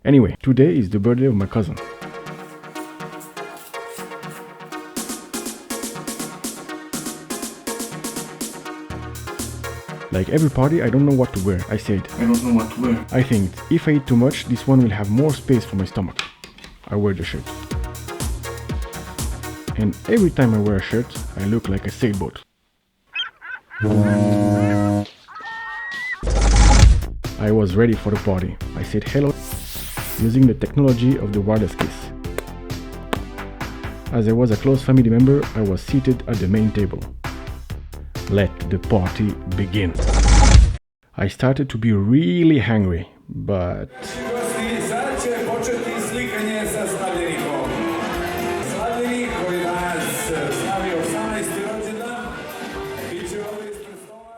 Anyway, today is the birthday of my cousin. Like every party, I don't know what to wear. I said, I don't know what to wear. I think if I eat too much, this one will have more space for my stomach. I wear the shirt. And every time I wear a shirt, I look like a sailboat. I was ready for the party. I said hello using the technology of the wireless kiss. As I was a close family member, I was seated at the main table. Let the party begin. I started to be really hungry, but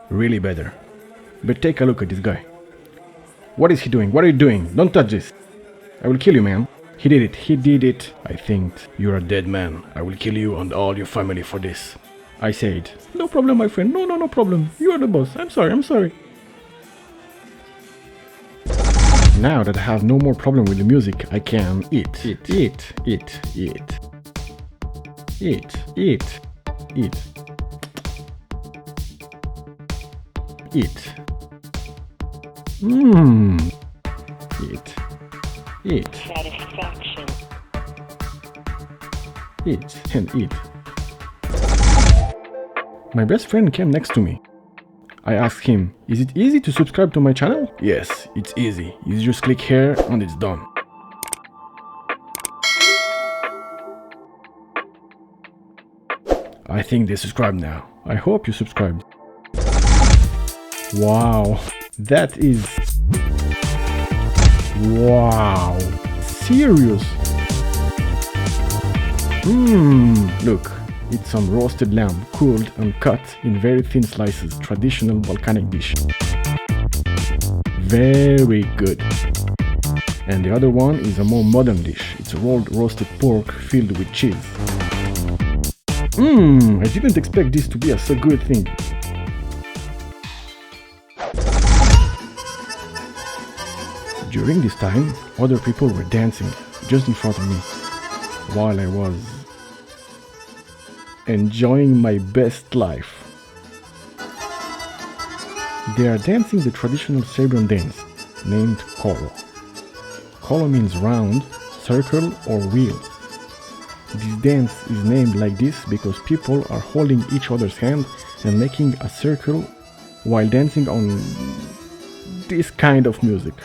really better. But take a look at this guy. What is he doing? What are you doing? Don't touch this. I will kill you, man. He did it. He did it. I think you're a dead man. I will kill you and all your family for this. I said, no problem, my friend. No problem. You are the boss. I'm sorry. Now that I have no more problem with the music, I can eat. Eat. Satisfaction. Eat and eat. My best friend came next to me. I asked him, is it easy to subscribe to my channel? Yes, it's easy. You just click here and it's done. I think they subscribed now. I hope you subscribed. Wow, that is... Wow, serious? Look, it's some roasted lamb, cooled and cut in very thin slices, traditional volcanic dish. Very good. And the other one is a more modern dish. It's a rolled roasted pork filled with cheese. I didn't expect this to be a so good thing. During this time, other people were dancing just in front of me, while I was enjoying my best life. They are dancing the traditional Serbian dance, named kolo. Kolo means round, circle or wheel. This dance is named like this because people are holding each other's hand and making a circle while dancing on this kind of music.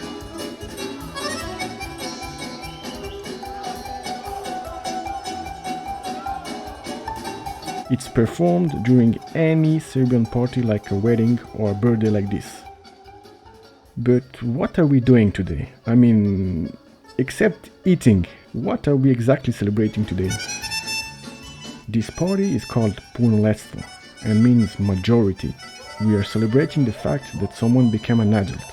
It's performed during any Serbian party like a wedding or a birthday like this. But what are we doing today? I mean, except eating, what are we exactly celebrating today? This party is called punoletstvo and means majority. We are celebrating the fact that someone became an adult.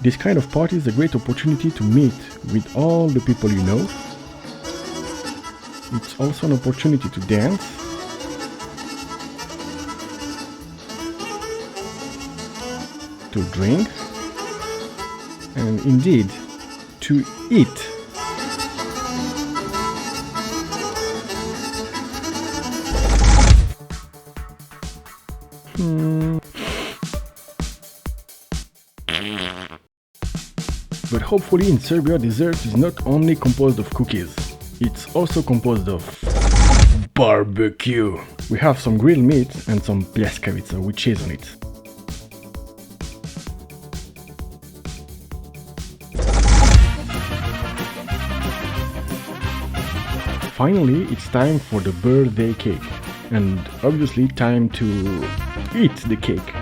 This kind of party is a great opportunity to meet with all the people you know. It's also an opportunity to dance, to drink, and indeed, to eat. But hopefully in Serbia, dessert is not only composed of cookies, it's also composed of barbecue. We have some grilled meat and some pljeskavica with cheese on it. Finally, it's time for the birthday cake, and obviously time to eat the cake.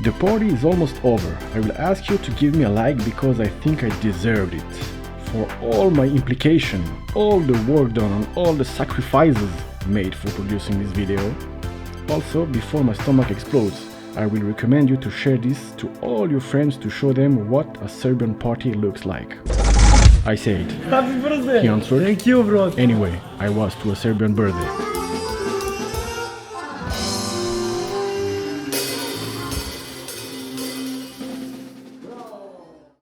The party is almost over. I will ask you to give me a like because I think I deserved it. For all my implication, all the work done and all the sacrifices made for producing this video. Also, before my stomach explodes, I will recommend you to share this to all your friends to show them what a Serbian party looks like. I said. Happy birthday! He answered. Thank you, bro. Anyway, I was to a Serbian birthday.